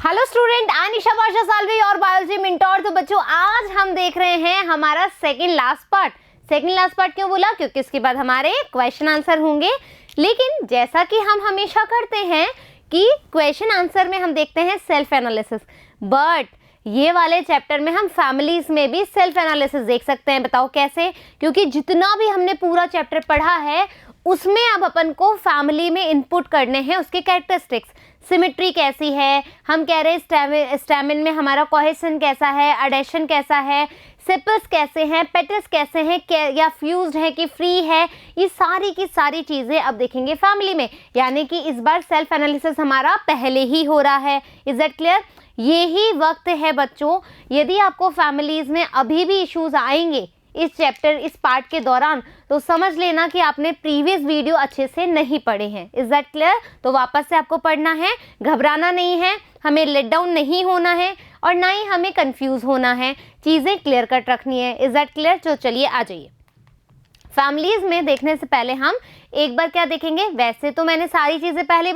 Hello student, आई निशा पाशा सालवी और biology मिंटोर। तो बच्चों, आज हम देख रहे हैं हमारा सेकंड लास्ट पार्ट। क्यों बोला? क्योंकि इसके बाद हमारे क्वेश्चन आंसर होंगे। लेकिन जैसा कि हम हमेशा करते हैं कि क्वेश्चन आंसर में हम देखते हैं सेल्फ एनालिसिस, बट ये वाले चैप्टर में हम फैमिलीज में भी सेल्फ एनालिसिस देख सकते हैं। बताओ कैसे? क्योंकि जितना भी हमने पूरा चैप्टर पढ़ा है उसमें अब अपन को फैमिली में इनपुट करने हैं उसके कैरेक्टरिस्टिक्स। सिमेट्री कैसी है, हम कह रहे हैं स्टैमिन में हमारा कोहेशन कैसा है, अडेशन कैसा है, सेपल्स कैसे हैं, पेटल्स कैसे हैं, या फ्यूज्ड है कि फ्री है, ये सारी की सारी चीज़ें अब देखेंगे फैमिली में। यानी कि इस बार सेल्फ एनालिसिस हमारा पहले ही हो रहा है। Is that clear? यही वक्त है बच्चों, यदि आपको फैमिलीज में अभी भी इश्यूज आएंगे इस पार्ट के दौरान, तो समझ लेना कि आपने प्रीवियस वीडियो अच्छे से नहीं पढ़े हैं। Is that clear? तो वापस से आपको पढ़ना है, घबराना नहीं है, हमें लेट डाउन नहीं होना है और ना ही हमें कंफ्यूज होना है, चीज़ें क्लियर कट रखनी है। Is that clear? तो चलिए आ जाइए। फैमिलीज में देखने से पहले हम एक बार क्या देखेंगे? वैसे तो मैंने सारी चीज़ें पहले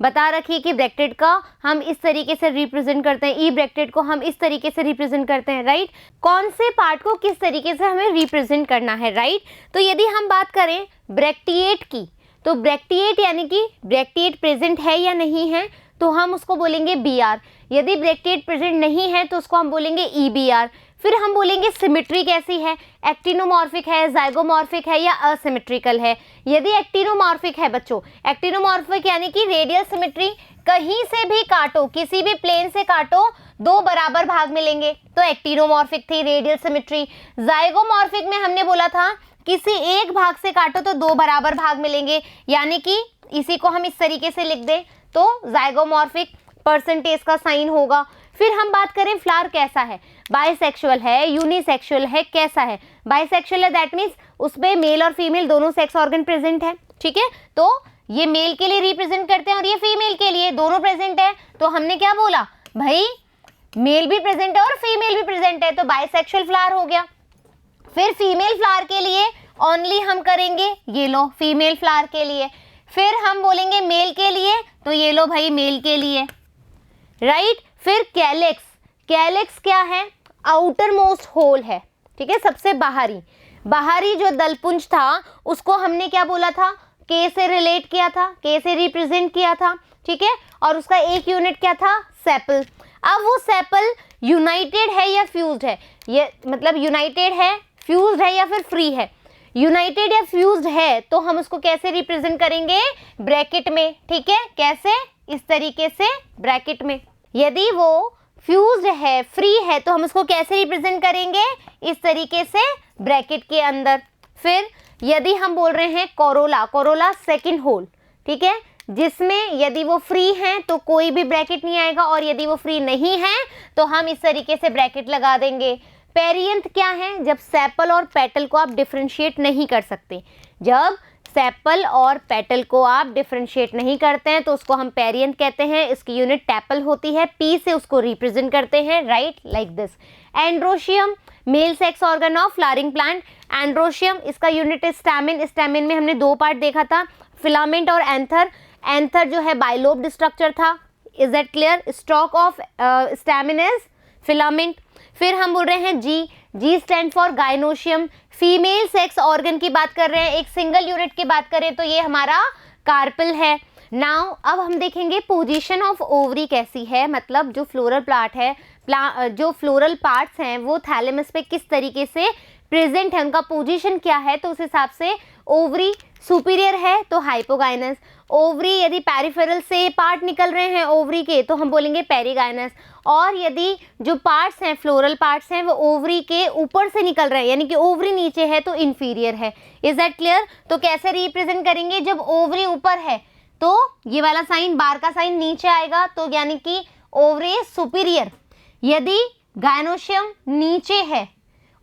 बता रखी कि ब्रैकेट का हम इस तरीके से रिप्रेजेंट करते हैं, ई ब्रैकेट को हम इस तरीके से रिप्रेजेंट करते हैं, राइट? कौन से पार्ट को किस तरीके से हमें रिप्रेजेंट करना है, राइट? तो यदि हम बात करें ब्रैक्टिएट की, तो ब्रैक्टिएट यानी कि ब्रैक्टिएट प्रेजेंट है या नहीं है, तो हम उसको बोलेंगे बी आर। यदि ब्रैक्टिएट प्रेजेंट नहीं है तो उसको हम बोलेंगे ई बी आर। फिर हम बोलेंगे सिमेट्री कैसी है, एक्टिनोमॉर्फिक है, जाइगोमॉर्फिक है या असिमेट्रिकल है। यदि एक्टिनोमॉर्फिक है बच्चों, एक्टिनोमॉर्फिक यानी कि रेडियल सिमेट्री, कहीं से भी काटो, किसी भी प्लेन से काटो, दो बराबर भाग मिलेंगे, तो एक्टिनोमॉर्फिक थी रेडियल सिमेट्री। जाइगोमॉर्फिक में हमने बोला था किसी एक भाग से काटो तो दो बराबर भाग मिलेंगे, यानी कि इसी को हम इस तरीके से लिख दें तो जाइगोमॉर्फिक परसेंटेज का साइन होगा। फिर हम बात करें फ्लावर कैसा है, बाइसेक्सुअल है, यूनिसेक्सुअल है, कैसा है? बाइसेक्सुअल है, दैट मीन्स उसमें मेल और फीमेल दोनों सेक्स ऑर्गन प्रेजेंट है, ठीक है? तो ये मेल के लिए रिप्रेजेंट करते हैं और ये फीमेल के लिए, दोनों प्रेजेंट है। तो हमने क्या बोला भाई, मेल भी प्रेजेंट है और फीमेल भी प्रेजेंट है, तो बाइसेक्सुअल फ्लावर हो गया। फिर फीमेल फ्लावर के लिए ओनली हम करेंगे ये लो फीमेल फ्लावर के लिए। फिर हम बोलेंगे मेल के लिए, तो ये लो भाई मेल के लिए, राइट? फिर कैलेक्स क्या है? आउटर मोस्ट होल है, ठीक है? सबसे बाहरी जो दलपुंज था उसको हमने क्या बोला था? के से रिलेट किया था, के से रिप्रेजेंट किया था, ठीक है? और उसका एक यूनिट क्या था? सेपल। अब वो सेपल यूनाइटेड है या फ्यूज्ड है? ये मतलब यूनाइटेड है, फ्यूज्ड है या फिर फ्री है? यूनाइटेड या फ्यूज्ड है तो हम उसको कैसे रिप्रेजेंट करेंगे? ब्रैकेट में, ठीक है? कैसे? इस तरीके से ब्रैकेट में। यदि वो फ्यूज्ड है, फ्री है, तो हम उसको कैसे रिप्रेजेंट करेंगे? इस तरीके से ब्रैकेट के अंदर। फिर यदि हम बोल रहे हैं कोरोला सेकंड होल, ठीक है, जिसमें यदि वो फ्री हैं तो कोई भी ब्रैकेट नहीं आएगा और यदि वो फ्री नहीं है तो हम इस तरीके से ब्रैकेट लगा देंगे। पेरियंथ क्या है? जब सेपल और पेटल को आप डिफरेंशिएट नहीं कर सकते, जब सेपल और पेटल को आप डिफरेंशिएट नहीं करते हैं तो उसको हम पेरियंथ कहते हैं। इसकी यूनिट टैपल होती है, पी से उसको रिप्रेजेंट करते हैं, right? Like this. Androecium male sex organ of flowering plant. Androecium इसका यूनिट स्टैमिन। स्टैमिन में हमने दो पार्ट देखा था, फिलामेंट और एंथर। एंथर जो है बाइलोब्ड स्ट्रक्चर था। Is that clear? Stalk of stamen is filament. फिर हम बोल रहे हैं G stand for gynoecium. Female sex organ की बात कर रहे हैं, एक सिंगल यूनिट की बात करें तो ये हमारा कार्पल है। नाउ अब हम देखेंगे पोजीशन ऑफ ओवरी कैसी है, मतलब जो फ्लोरल प्लांट है, जो फ्लोरल पार्ट्स हैं वो थैलेमस पे किस तरीके से प्रेजेंट है, उनका पोजीशन क्या है। तो उस हिसाब से ओवरी सुपीरियर है तो हाइपोगाइनस। ओवरी यदि पेरिफेरल से पार्ट निकल रहे हैं ओवरी के तो हम बोलेंगे पेरिगाइनस। और यदि जो पार्ट्स हैं, फ्लोरल पार्ट्स हैं, वो ओवरी के ऊपर से निकल रहे हैं, यानी कि ओवरी नीचे है तो इंफीरियर है। Is that clear? तो कैसे रिप्रेजेंट करेंगे? जब ओवरी ऊपर है तो ये वाला साइन, बार का साइन नीचे आएगा, तो यानी कि ओवरी सुपीरियर। यदि गायनोशियम नीचे है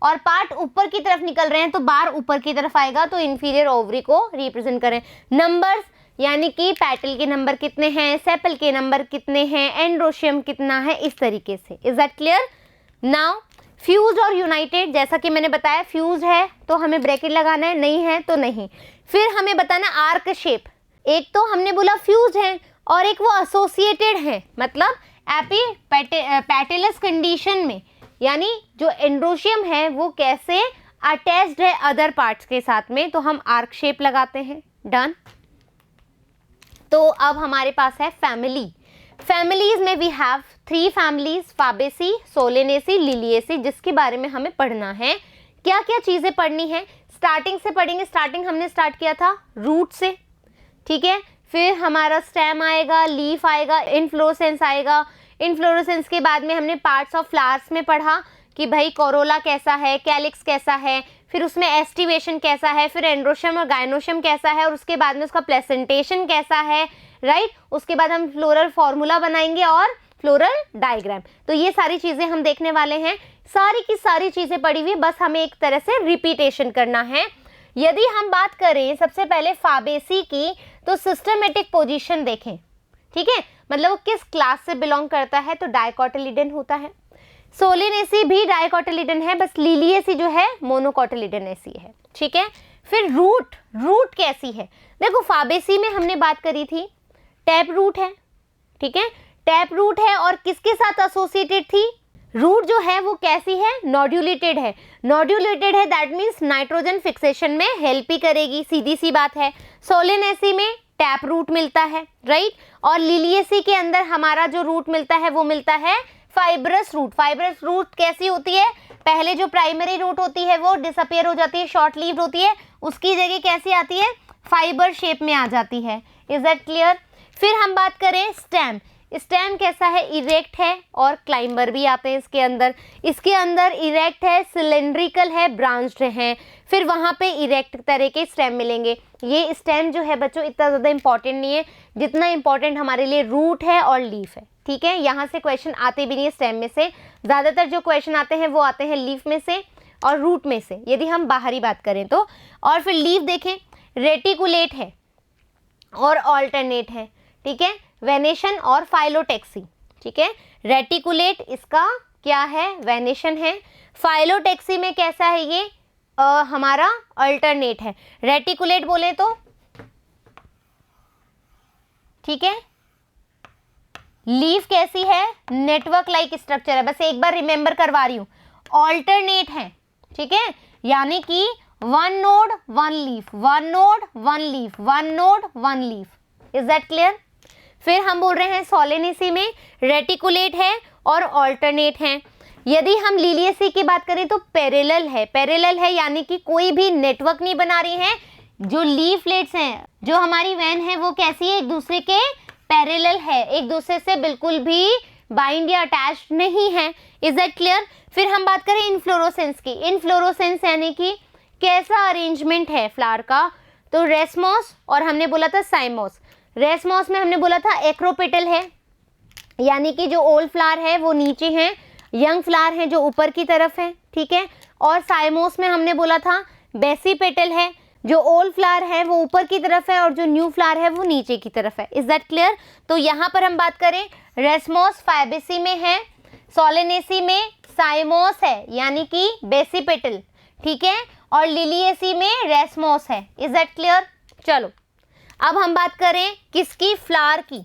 और पार्ट ऊपर की तरफ निकल रहे हैं तो बार ऊपर की तरफ आएगा, तो इंफीरियर ओवरी को रिप्रेजेंट करें। नंबर्स यानी कि पेटल के नंबर कितने हैं, सेपल के नंबर कितने हैं, एंड्रोशियम कितना है, इस तरीके से। Is that clear? Now fused और यूनाइटेड, जैसा कि मैंने बताया फ्यूज्ड है तो हमें ब्रैकेट लगाना है, नहीं है तो नहीं। फिर हमें बताना आर्क शेप। एक तो हमने बोला फ्यूज्ड है और एक वो एसोसिएटेड है, मतलब पैटिलस कंडीशन में, यानी जो एंड्रोशियम है वो कैसे अटैच्ड है अदर पार्ट्स के साथ में, तो हम आर्क शेप लगाते हैं। डन। तो अब हमारे पास है फैमिली। फैमिलीज में we have 3 families, Fabaceae, Solanaceae, Liliaceae, जिसके बारे में हमें पढ़ना है। क्या क्या चीजें पढ़नी है, स्टार्टिंग से पढ़ेंगे। स्टार्टिंग हमने स्टार्ट किया था रूट से, ठीक है। फिर हमारा स्टेम आएगा, लीफ आएगा, इनफ्लोरेसेंस आएगा। इनफ्लोरेसेंस के बाद में हमने पार्ट्स ऑफ फ्लावर्स में पढ़ा कि भाई कोरोला कैसा है, कैलिक्स कैसा है, फिर उसमें एस्टिवेशन कैसा है, फिर एंड्रोशियम और गायनोशियम कैसा है, और उसके बाद में उसका प्लेसेंटेशन कैसा है, राइट। उसके बाद हम फ्लोरल फॉर्मूला बनाएंगे और फ्लोरल डायग्राम। तो ये सारी चीजें हम देखने वाले हैं। सारी की सारी चीजें पढ़ी हुई, बस हमें एक तरह से रिपीटेशन करना है। यदि हम बात करें सबसे पहले फाबेसी की, तो सिस्टमेटिक पोजीशन देखें, ठीक है, मतलब वो किस क्लास से बिलोंग करता है, तो डाइकोटिलिडन होता है। सोलेनेसी भी डाइकोटिलिडन है, बस लिलिएसी जो है मोनोकोटिलिडनेसी है, ठीक है। फिर रूट कैसी है, देखो फाबेसी में हमने बात करी थी टैप रूट है, ठीक है, टैप रूट है, और किसके साथ एसोसिएटेड थी, रूट जो है वो कैसी है, नोड्यूलेटेड है। नोड्यूलेटेड है दैट मीन्स नाइट्रोजन फिक्सेशन में हेल्प ही करेगी, सीधी सी बात है। सोलेनेसी में टैप रूट मिलता है, राइट। और लिलिएसी के अंदर हमारा जो रूट मिलता है वो मिलता है फाइब्रस रूट। फाइब्रस रूट कैसी होती है, पहले जो प्राइमरी रूट होती है वो डिसअपियर हो जाती है, शॉर्ट लीव्ड होती है, उसकी जगह कैसी आती है, फाइबर शेप में आ जाती है। Is that clear. फिर हम बात करें स्टेम। स्टेम कैसा है, इरेक्ट है, और क्लाइंबर भी आते हैं इसके अंदर। इसके अंदर इरेक्ट है, सिलेंड्रिकल है, ब्रांच्ड है, फिर वहाँ पे इरेक्ट तरह के स्टेम मिलेंगे। ये स्टेम जो है बच्चों इतना ज़्यादा इंपॉर्टेंट नहीं है जितना इंपॉर्टेंट हमारे लिए रूट है और लीफ है, ठीक है। यहाँ से क्वेश्चन आते भी नहीं है स्टेम में से, ज़्यादातर जो क्वेश्चन आते हैं वो आते हैं लीफ में से और रूट में से, यदि हम बाहरी बात करें तो। और फिर लीफ देखें, रेटिकुलेट है और ऑल्टरनेट है, ठीक है, वेनेशन और फाइलोटेक्सी, ठीक है। रेटिकुलेट इसका क्या है, वेनेशन है। फाइलोटेक्सी में कैसा है ये, हमारा अल्टरनेट है। रेटिकुलेट बोले तो, ठीक है। लीफ कैसी है, नेटवर्क लाइक स्ट्रक्चर है, बस एक बार रिमेंबर करवा रही हूं। ऑल्टरनेट है, ठीक है, यानी कि 1 node 1 leaf, 1 node 1 leaf, 1 node 1 leaf. Is that clear. फिर हम बोल रहे हैं सोलेनेसी में रेटिकुलेट है और ऑल्टरनेट है। यदि हम लिलिएसी की बात करें तो पैरेलल है। पैरेलल है यानी कि कोई भी नेटवर्क नहीं बना रही है। जो लीफलेट्स हैं, जो हमारी वैन है, वो कैसी है, एक दूसरे के पैरेलल है, एक दूसरे से बिल्कुल भी बाइंड या अटैच नहीं है। Is that clear. फिर हम बात करें इनफ्लोरोसेंस की। इनफ्लोरोसेंस यानी कि कैसा अरेंजमेंट है फ्लावर का, तो रेसमॉस और हमने बोला था साइमोस। रेसमॉस में हमने बोला था एक्रोपेटल है, यानी कि जो ओल्ड फ्लावर है वो नीचे है, यंग फ्लावर है जो ऊपर की तरफ है, ठीक है। और साइमोस में हमने बोला था बेसिपेटल है, जो ओल्ड फ्लावर है वो ऊपर की तरफ है और जो न्यू फ्लावर है वो नीचे की तरफ है। Is that clear. तो यहाँ पर हम बात करें रेसमॉस फाइबेसी में है, सोलेनेसी में साइमोस है यानी कि बेसिपेटल, ठीक है, और लिलिएसी में रेसमॉस है। Is that clear. चलो अब हम बात करें किसकी, फ्लावर की।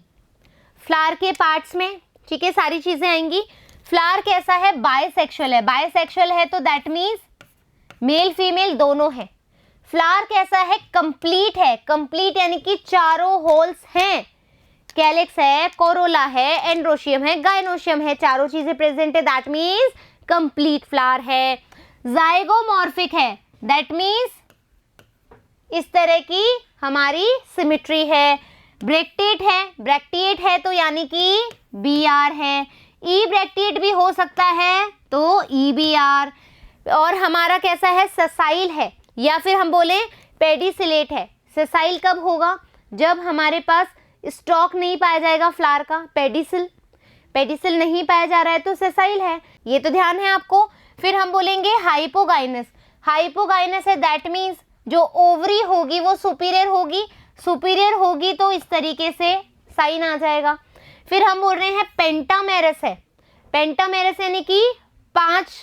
फ्लावर के पार्ट्स में, ठीक है, सारी चीजें आएंगी। फ्लावर कैसा है, बायसेक्सुअल है। बायसेक्सुअल है तो दैट मीन्स मेल फीमेल दोनों है। फ्लावर कैसा है, कंप्लीट है। कंप्लीट यानी कि चारों होल्स हैं, कैलिक्स है, कोरोला है, एंड्रोशियम है, गायनोशियम है, चारों चीजें प्रेजेंट है, दैट मीन्स कंप्लीट फ्लावर है। जाइगोमॉर्फिक है, दैट मीन्स इस तरह की हमारी सिमेट्री है। ब्रैक्टेट है, ब्रैक्टिएट है तो यानी कि BR है। ई ब्रैक्टिएट भी हो सकता है तो EBR। और हमारा कैसा है, ससाइल है, या फिर हम बोले पेडिसिलेट है। ससाइल कब होगा, जब हमारे पास स्टॉक नहीं पाया जाएगा फ्लावर का, पेडिसिल नहीं पाया जा रहा है तो ससाइल है, ये तो ध्यान है आपको। फिर हम बोलेंगे हाइपोगाइनस। हाइपोगाइनस है दैट मीन्स जो ओवरी होगी वो सुपीरियर होगी, सुपीरियर होगी तो इस तरीके से साइन आ जाएगा। फिर हम बोल रहे हैं पेंटामेरस है। पेंटामेरस यानी कि 5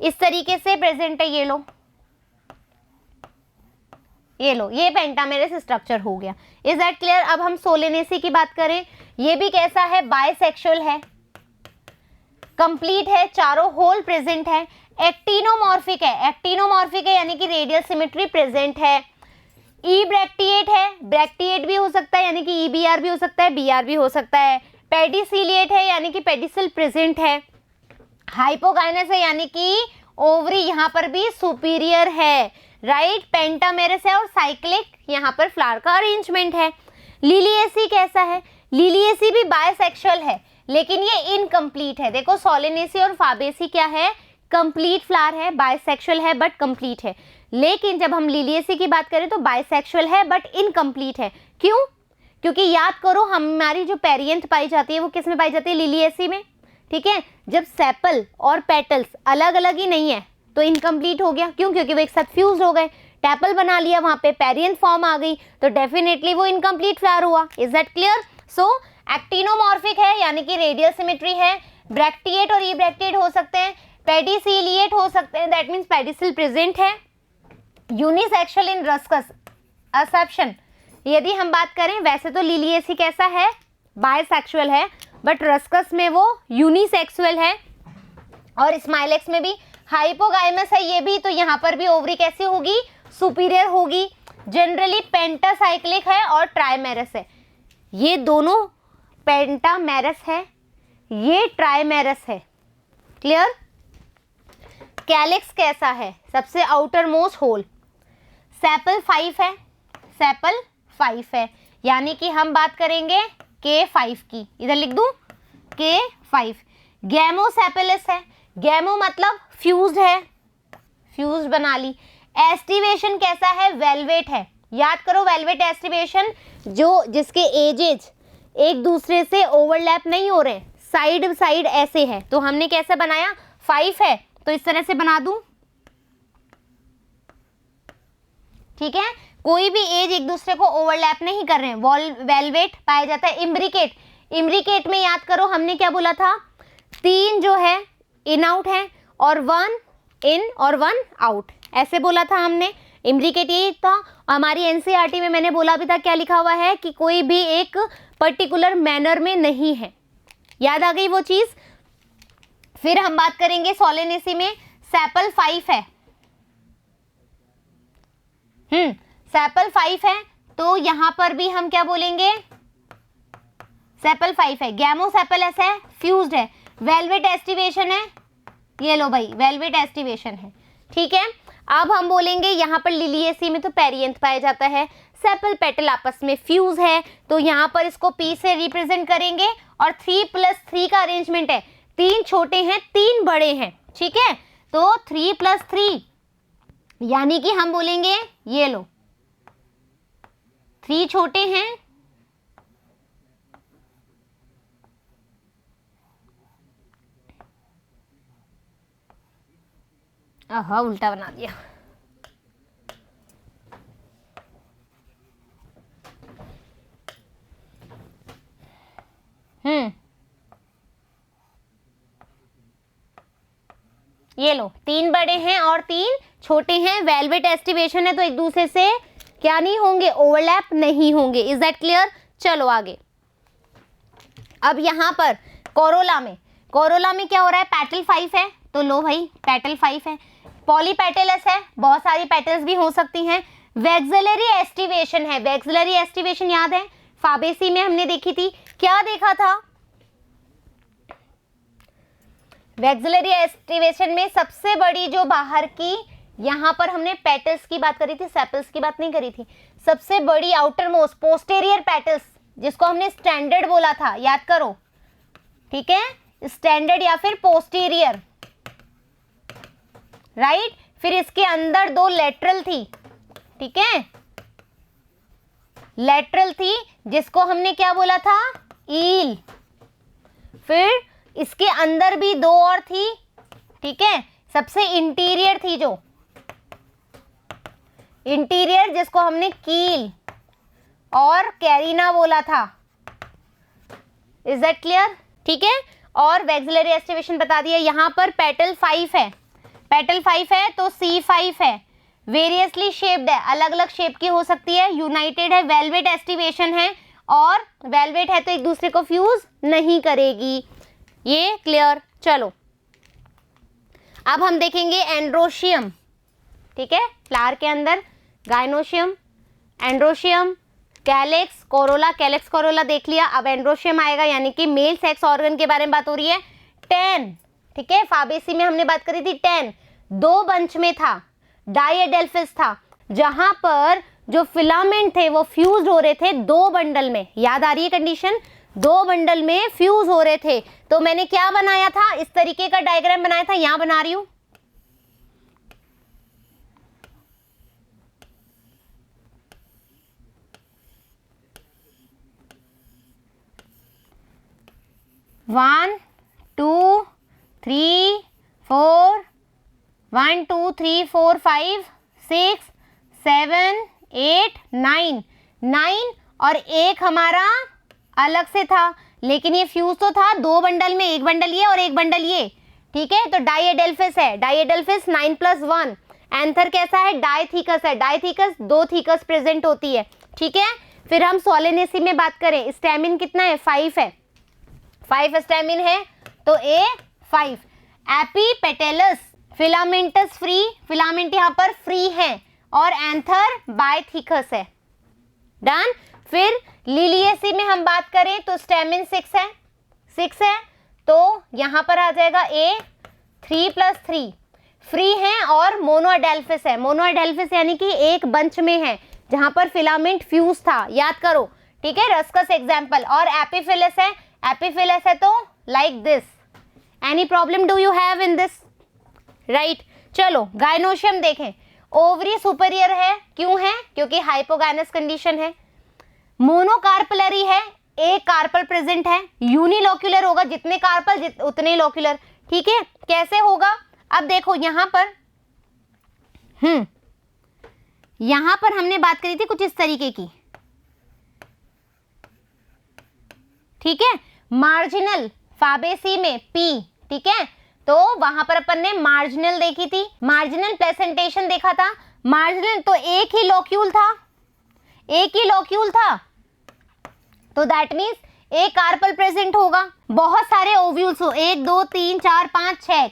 इस तरीके से प्रेजेंट है, ये लो ये लो, ये पेंटामेरस स्ट्रक्चर हो गया। Is that clear? अब हम सोलेनेसी की बात करें, ये भी कैसा है, बायसेक्सुअल है, कंप्लीट है, चारों होल प्रेजेंट है, एक्टिनोमॉर्फिक है, एक्टिनोमॉर्फिक है यानी कि रेडियल सिमेट्री प्रेजेंट है, ई ब्रैक्टिएट है, ब्रैक्टिएट भी हो सकता है यानी कि ईबीआर भी हो सकता है, बीआर भी हो सकता है, पेडिसिलिएट है यानी कि पेडिसिल प्रेजेंट है, हाइपोगाइनस है यानी कि ओवरी यहाँ पर भी सुपीरियर है, राइट, पेंटामेरस है और साइक्लिक यहाँ पर फ्लावर का अरेंजमेंट है। लिलिएसी कैसा है, लिलिएसी भी बायसेक्सुअल है लेकिन ये इनकम्प्लीट है। देखो सोलेनेसी और फाबेसी क्या है, कंप्लीट फ्लावर है, बायसेक्सुअल है बट कंप्लीट है। लेकिन जब हम लिलिएसी की बात करें तो बायसेक्सुअल है बट इनकम्प्लीट है। क्यों? क्योंकि याद करो हमारी जो पेरियंथ पाई जाती है वो किस में पाई जाती है, लिलिएसी में, ठीक है। जब सेपल और पेटल्स अलग अलग ही नहीं है तो इनकम्प्लीट हो गया। क्यों? क्योंकि वो एक साथ फ्यूज हो गए, टैपल बना लिया, वहां पे पेरियंथ फॉर्म आ गई, तो डेफिनेटली वो इनकम्प्लीट फ्लावर हुआ। Is that clear? So actinomorphic है यानी कि रेडियल सिमेट्री है, ब्रैक्टिएट और ई ब्रैक्टिएट हो सकते हैं, पेडिसिलिएट हो सकते हैं, दैट मीन्स पेडिसिल प्रेजेंट है, यूनिसेक्सुअल इन रस्कस एक्सेप्शन। यदि हम बात करें, वैसे तो लिलिएसी कैसा है, बायसेक्सुअल है बट रस्कस में वो यूनिसेक्सुअल है, और स्माइलेक्स में भी हाइपोगाइमस है ये भी, तो यहाँ पर भी ओवरी कैसी होगी, सुपीरियर होगी। जनरली पेंटासाइक्लिक है और ट्राइमेरस है, ये दोनों पेंटामेरस है, ये ट्राइमेरस है। क्लियर? कैलिक्स कैसा है, सबसे आउटर मोस्ट होल, सेपल 5 है, सेपल 5 है यानी कि हम बात करेंगे K5 की, इधर लिख दूं K5। गैमोसेपेलस है, गैमो मतलब फ्यूज्ड है, फ्यूज बना ली। एस्टिवेशन कैसा है, वेलवेट है, याद करो वेलवेट एस्टिवेशन, जो जिसके एजेज एक दूसरे से ओवरलैप नहीं हो रहे, साइड साइड ऐसे है, तो हमने कैसे बनाया, 5 है तो इस तरह से बना दूं, ठीक है। कोई भी एज एक दूसरे को ओवरलैप नहीं कर रहे हैं, वेलवेट पाया जाता है। इम्ब्रिकेट, इम्ब्रिकेट में याद करो हमने क्या बोला था, 3 जो है इन आउट है और 1 इन और 1 आउट, ऐसे बोला था हमने। इम्ब्रिकेट यही था। हमारी एनसीईआरटी में मैंने बोला भी था, क्या लिखा हुआ है कि कोई भी एक पर्टिकुलर मैनर में नहीं है, याद आ गई वो चीज। फिर हम बात करेंगे सोलेनेसी में, सेपल 5 है, सेपल 5 है तो यहां पर भी हम क्या बोलेंगे, सेपल 5 है। गैमोसेपेलस है, फ्यूज्ड है, वेलवेट एस्टिवेशन है, ये लो भाई वेलवेट एस्टिवेशन है, ठीक है। अब हम बोलेंगे यहाँ पर लिलिएसी में तो पेरियंथ पाया जाता है, सेपल पेटल आपस में फ्यूज है तो यहाँ पर इसको P से रिप्रेजेंट करेंगे, और 3+3 का अरेंजमेंट है, 3 छोटे हैं 3 बड़े हैं, ठीक है। तो 3+3 यानी कि हम बोलेंगे ये लो 3 छोटे हैं उल्टा बना दिया, ये लो 3 बड़े हैं और 3 छोटे हैं, वेलवेट एस्टिवेशन है तो एक दूसरे से क्या नहीं होंगे, ओवरलैप नहीं होंगे। Is that clear? चलो आगे। अब यहाँ पर कोरोला में, कोरोला में क्या हो रहा है, पेटल 5 है तो लो भाई पेटल 5 है, पॉलीपेटलस है, बहुत सारी पेटल्स भी हो सकती हैं, वैक्सिलरी एस्टिवेशन है, वैक्सिलरी एस्टिवेशन याद है फाबेसी में हमने देखी थी, क्या देखा था, वैक्सिलरी एस्टिवेशन में सबसे बड़ी जो बाहर की, यहाँ पर हमने पेटल्स की बात करी थी, सेपल्स की बात नहीं करी थी, सबसे बड़ी आउटर मोस्ट पोस्टेरियर पेटल्स जिसको हमने स्टैंडर्ड बोला था, याद करो, ठीक है, स्टैंडर्ड या फिर पोस्टीरियर, राइट। फिर इसके अंदर 2 लेटरल थी, ठीक है, लेटरल थी जिसको हमने क्या बोला था, ईल। फिर इसके अंदर भी 2 और थी, ठीक है, सबसे इंटीरियर थी जो इंटीरियर जिसको हमने कील और कैरिना बोला था। Is that clear? ठीक है। और वैक्सिलरी एस्टिवेशन बता दिया। यहाँ पर पेटल 5 है, पेटल 5 है तो C5 है, वेरियसली शेप्ड है, अलग अलग शेप की हो सकती है, यूनाइटेड है, वेलवेट एस्टिवेशन है, और वेलवेट है तो एक दूसरे को फ्यूज नहीं करेगी। ये क्लियर। चलो अब हम देखेंगे एंड्रोशियम। ठीक है, फ्लावर के अंदर gynoecium, androecium, calyx, Corolla. Calyx Corolla देख लिया, अब एंड्रोशियम आएगा, यानी कि मेल सेक्स ऑर्गन के बारे में बात हो रही है। 10, ठीक है, फाबेसी में हमने बात करी थी 10, 2 बंच में था, डायडेल्फिस था, जहां पर जो फिलामेंट थे वो फ्यूज हो रहे थे 2 बंडल में। याद आ रही है कंडीशन, 2 बंडल में फ्यूज हो रहे थे। तो मैंने क्या बनाया था, इस तरीके का डायग्राम बनाया था, यहां बना रही हूं। वन टू थ्री फोर 1 2 3 4 5 6 7 8 9 9 और एक हमारा अलग से था, लेकिन ये फ्यूज तो था 2 बंडल में, एक बंडल ये और एक बंडल ये। ठीक है, तो डायडेल्फिस है, डायडेल्फिस 9+1। एंथर कैसा है, डायथीकस है, डायथीकस 2 थीकस प्रेजेंट होती है। ठीक है, फिर हम सोलेनेसी में बात करें, स्टेमिन कितना है, 5 है, 5 स्टेमिन है, तो ए 5। एपीपेटेलस फिलामेंटस फ्री, फिलामेंट यहाँ पर फ्री है, और एंथर बायथीकस है। डन। फिर लिलिएसी में हम बात करें तो स्टेमिन 6 है, 6 है, तो यहाँ पर आ जाएगा ए 3+3 फ्री है, और मोनोडेल्फिस है, मोनोडेल्फिस यानी कि एक बंच में है जहां पर फिलामेंट फ्यूज था, याद करो। ठीक है, रस्कस एग्जाम्पल। और एपिफिलस है, एपिफिलस है तो like this. Any problem do you have in this, right. चलो गाइनोशियम देखें, ओवरी सुपीरियर है, क्यों है, क्योंकि हाइपोगाइनस कंडीशन है। मोनोकार्पलरी है, एक कार्पल प्रेजेंट है। यूनिलोक्यूलर होगा, जितने कार्पल उतने लोक्यूलर। ठीक है, कैसे होगा, अब देखो यहां पर यहां पर हमने बात करी थी कुछ इस तरीके की। ठीक है, मार्जिनल फाबेसी में पी। ठीक है, तो वहां पर अपन ने मार्जिनल देखी थी, मार्जिनल प्लेसेंटेशन देखा था। मार्जिनल तो एक ही लोक्यूल था, एक ही लोक्यूल था, तो दैट मीन्स एक कार्पल प्रेजेंट होगा। बहुत सारे ओव्यूल्स हो, 1 2 3 4 5 6,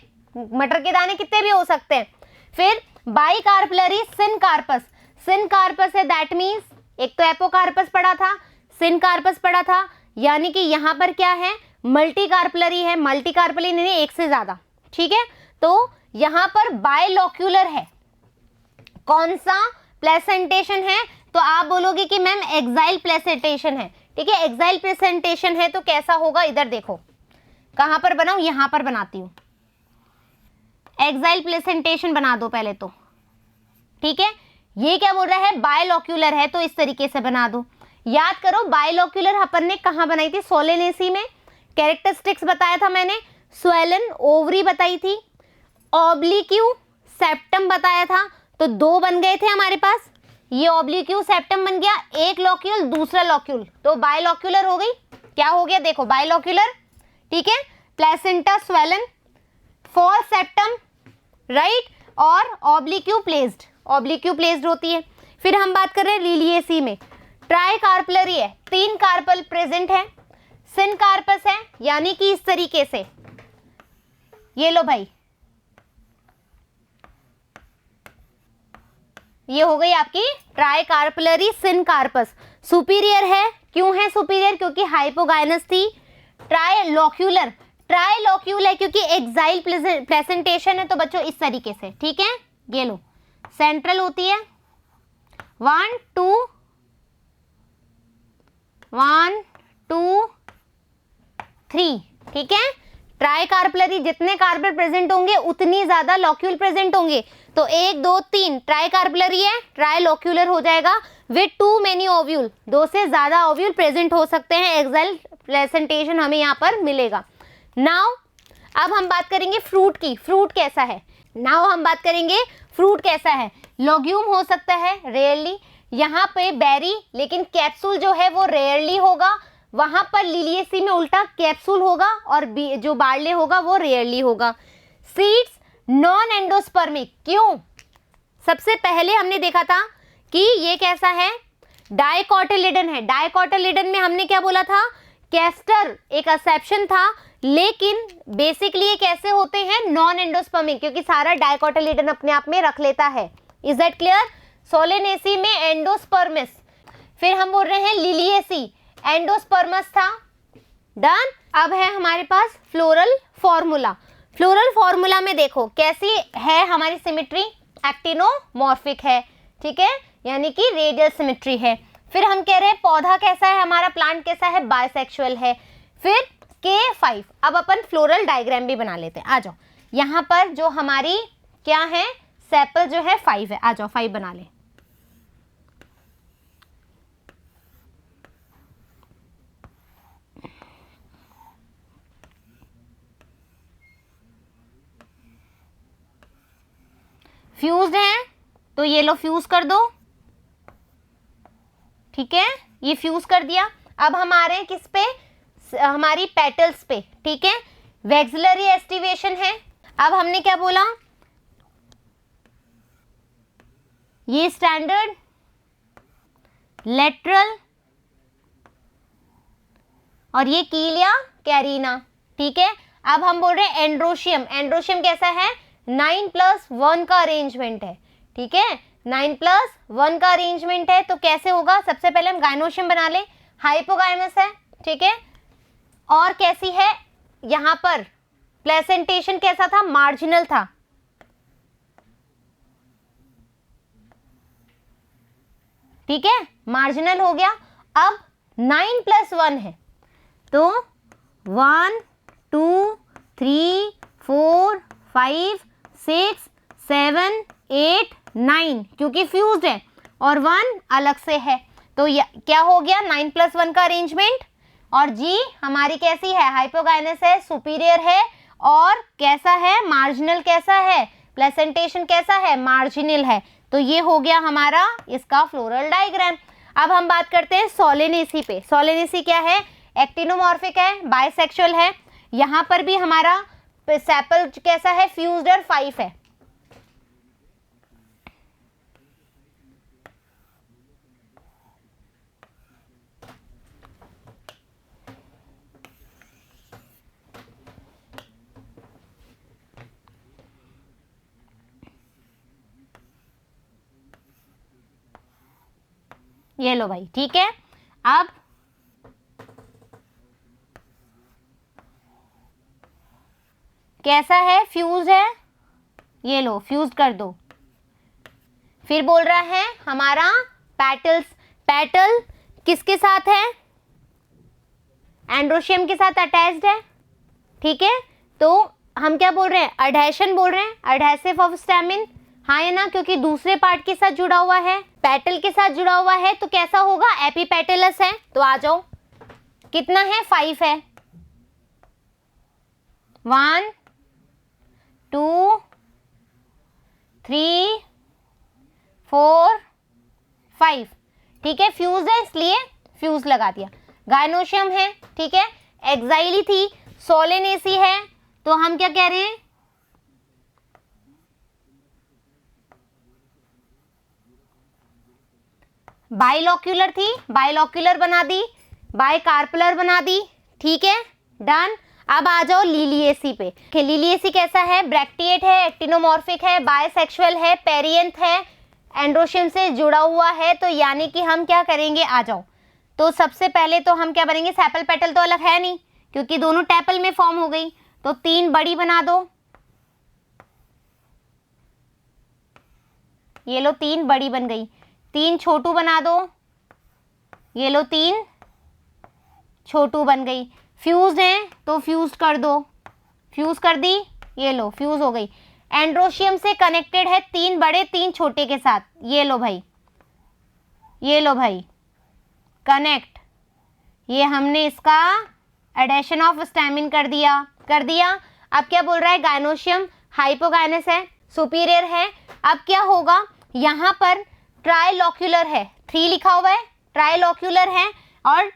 मटर के दाने कितने भी हो सकते हैं। फिर बाई कार्पलरी सिनकार्पस, सिनकार्पस है, दैट मीन्स एक तो एपोकार्पस पड़ा था, सिनकार्पस पड़ा था, यानी कि यहाँ पर क्या है, मल्टी कार्पलरी है, मल्टी कार्पलरी नहीं, एक से ज्यादा। ठीक है, तो यहाँ पर बायलोक्यूलर है। कौन सा प्लेसेंटेशन है, तो आप बोलोगे कि मैम एक्साइल प्लेसेंटेशन है। ठीक है, एक्साइल प्लेसेंटेशन है तो कैसा होगा, इधर देखो, कहां पर बनाऊं, यहां पर बनाती हूं। एक्साइल प्लेसेंटेशन बना दो पहले तो। ठीक है, ये क्या बोल रहा है, बायलोक्यूलर है, तो इस तरीके से बना दो। याद करो बायलोक्यूलर अपन ने कहां बनाई थी, सोलेनेसी में। कैरेक्टरिस्टिक्स बताया था मैंने, स्वेलन ओवरी बताई थी, ऑब्लिक्यू सेप्टम बताया था, तो 2 बन गए थे हमारे पास। ये ऑब्लिक्यू सेप्टम बन गया, एक लोक्यूल दूसरा लोक्यूल, तो बायलोक्यूलर हो गई। क्या हो गया, देखो बायलोक्यूलर। ठीक है, प्लेसेंटा स्वेलन, 4 सेप्टम, राइट, और ऑब्लिक्यू प्लेस्ड, ऑब्लिक्यू प्लेस्ड होती है। फिर हम बात कर रहे हैं लिलिएसी में, ट्राई कार्पलरी है, 3 कार्पल प्रेजेंट है, सिनकार्पस है, यानी कि इस तरीके से, ये लो भाई, ये हो गई आपकी ट्राई कार्पलरी सिनकार्पस। सुपीरियर है, क्यों है सुपीरियर, क्योंकि हाइपोगाइनस थी। ट्राइलोक्यूलर, ट्राइलोक्यूल है क्योंकि एक्साइल प्लेसेंटेशन है, तो बच्चों इस तरीके से। ठीक है, ये लो सेंट्रल होती है, 1 2 1 2 3। ठीक है, ट्राई कार्पलरी, जितने कार्पल प्रेजेंट होंगे उतनी ज्यादा लोक्यूल प्रेजेंट होंगे, तो 1 2 3 ट्राई कार्पलरी है, ट्राइलोक्यूलर हो जाएगा विद 2 मेनी ओव्यूल, 2 से ज्यादा ओव्यूल प्रेजेंट हो सकते हैं। एक्साइल प्लेसेंटेशन हमें यहाँ पर मिलेगा। नाउ अब हम बात करेंगे फ्रूट की, फ्रूट कैसा है। नाउ हम बात करेंगे फ्रूट कैसा है। लोग्यूम हो सकता है रेयरली, यहाँ पे बेरी, लेकिन कैप्सूल जो है वो रेयरली होगा। वहां पर लिलिएसी में उल्टा कैप्सूल होगा, और जो बार्ले होगा वो रेयरली होगा। सीड्स नॉन एंडोस्पर्मिक, क्यों, सबसे पहले हमने देखा था कि ये कैसा है, डाइकोटिलिडन है। डाइकोटिलिडन में हमने क्या बोला था, कैस्टर एक एक्सेप्शन था, लेकिन बेसिकली ये कैसे होते हैं, नॉन एंडोस्पर्मिक, क्योंकि सारा डाइकोटिलिडन अपने आप में रख लेता है। Is that clear? सोलेनेसी में एंडोस्पर्मिस, फिर हम बोल रहे हैं लिलिएसी, एंडोस्पर्मस था। डन। अब है हमारे पास फ्लोरल फॉर्मूला। फ्लोरल फॉर्मूला में देखो कैसी है हमारी सिमेट्री, एक्टिनोमॉर्फिक है, ठीक है, यानी कि रेडियल सिमेट्री है। फिर हम कह रहे हैं पौधा कैसा है हमारा, प्लांट कैसा है, बायसेक्सुअल है। फिर K5। अब अपन फ्लोरल डायग्राम भी बना लेते हैं, आ जाओ। यहाँ पर जो हमारी क्या है, सेपल जो है 5 है, आ जाओ 5 बना ले। फ्यूज्ड है तो ये लो फ्यूज कर दो, ठीक है, ये फ्यूज कर दिया। अब हम आ रहे हैं किस पे, हमारी पेटल्स पे, ठीक है, वैक्सिलरी एस्टिवेशन है। अब हमने क्या बोला, ये स्टैंडर्ड, लेटरल और ये कीलिया कैरिना, ठीक है। अब हम बोल रहे हैं एंड्रोशियम। एंड्रोशियम कैसा है, 9+1 का अरेंजमेंट है, ठीक है, 9+1 का अरेंजमेंट है। तो कैसे होगा, सबसे पहले हम गायनोशियम बना ले, हाइपोगाइनस है, ठीक है। और कैसी है, यहां पर प्लेसेंटेशन कैसा था, मार्जिनल था, ठीक है, मार्जिनल हो गया। अब 9+1 है तो 1 2 3 4 5 6 7 8 9, क्योंकि फ्यूज्ड है और 1 अलग से है, तो क्या हो गया, 9+1 का अरेंजमेंट। और जी हमारी कैसी है, हाइपोगाइनस है, सुपीरियर है, और कैसा है, मार्जिनल कैसा है, प्लेसेंटेशन कैसा है, मार्जिनल है। तो ये हो गया हमारा इसका फ्लोरल डायग्राम। अब हम बात करते हैं सोलेनेसी पे। सोलेनेसी क्या है, एक्टिनोमॉर्फिक है, बाइसेक्सुअल है। यहाँ पर भी हमारा सेपल कैसा है, फ्यूज्ड और 5 है। ये लो भाई, ठीक है। अब कैसा है, फ्यूज है, ये लो फ्यूज कर दो। फिर बोल रहा है हमारा पेटल्स, पेटल किसके साथ है, एंड्रोशियम के साथ अटैच्ड है, ठीक है। तो हम क्या बोल रहे हैं, अडहेशन बोल रहे हैं, अडहेसिव ऑफ स्टैमिन, हाँ है ना, क्योंकि दूसरे पार्ट के साथ जुड़ा हुआ है, पेटल के साथ जुड़ा हुआ है, तो कैसा होगा, एपीपेटलस है। तो आ जाओ, कितना है, 5 है, 1 2 3 4 5, ठीक है, फ्यूज है इसलिए फ्यूज लगा दिया। गायनोशियम है, ठीक है, एक्साइली थी, सोलेनेसी है, तो हम क्या कह रहे हैं, बाइलॉक्यूलर थी, बाइलॉक्यूलर बना दी, बाइकार्पुलर बना दी, ठीक है, डन। अब आ जाओ लिलिएसी पे। लिलिएसी कैसा है, ब्रैक्टिएट है, एक्टिनोमॉर्फिक है, बायसेक्सुअल है, पेरियंथ है, एंड्रोशियम से जुड़ा हुआ है। तो यानी कि हम क्या करेंगे, आ जाओ। तो सबसे पहले तो हम क्या बनेंगे, सेपल पेटल तो अलग है नहीं, क्योंकि दोनों टेपल में फॉर्म हो गई, तो 3 बड़ी बना दो, ये लो 3 बड़ी बन गई, 3 छोटू बना दो, ये लो 3 छोटू बन गई। फ्यूज है तो फ्यूज कर दो, फ्यूज कर दी, ये लो फ्यूज हो गई। एंड्रोशियम से कनेक्टेड है 3 बड़े 3 छोटे के साथ, ये लो भाई, ये लो भाई कनेक्ट, ये हमने इसका एडेशन ऑफ स्टैमिन कर दिया, कर दिया। अब क्या बोल रहा है, गायनोशियम हाइपोगाइनस है, सुपीरियर है। अब क्या होगा, यहाँ पर ट्राइलॉक्यूलर है, 3 लिखा हुआ है, ट्राइलॉक्यूलर है और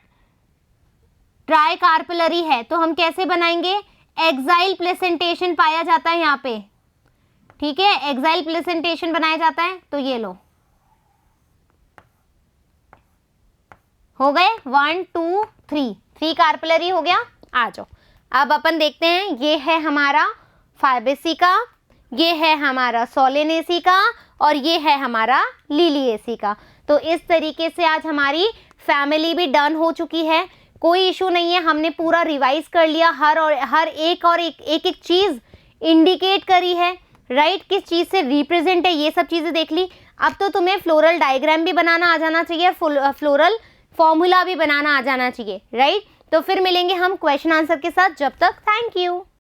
ट्राइकार्पुलरी है। तो हम कैसे बनाएंगे, एक्साइल प्लेसेंटेशन पाया जाता है यहाँ पे, ठीक है, एक्साइल प्रेजेंटेशन बनाया जाता है। तो ये लो, हो गए 1 2 3 कार्पलरी हो गया। आ जाओ, अब अपन देखते हैं, ये है हमारा फाइबेसी ये है हमारा सोलेनेसी और ये है हमारा लिलिएसी तो इस तरीके से आज हमारी फैमिली भी डन हो चुकी है। कोई इशू नहीं है, हमने पूरा रिवाइज कर लिया, हर एक चीज इंडिकेट करी है, राइट, किस चीज से रिप्रेजेंट है ये सब चीजें देख ली। अब तो तुम्हें फ्लोरल डायग्राम भी बनाना आ जाना चाहिए, फ्लोरल फॉर्मूला भी बनाना आ जाना चाहिए, राइट। तो फिर मिलेंगे हम क्वेश्चन आंसर के साथ, जब तक थैंक यू।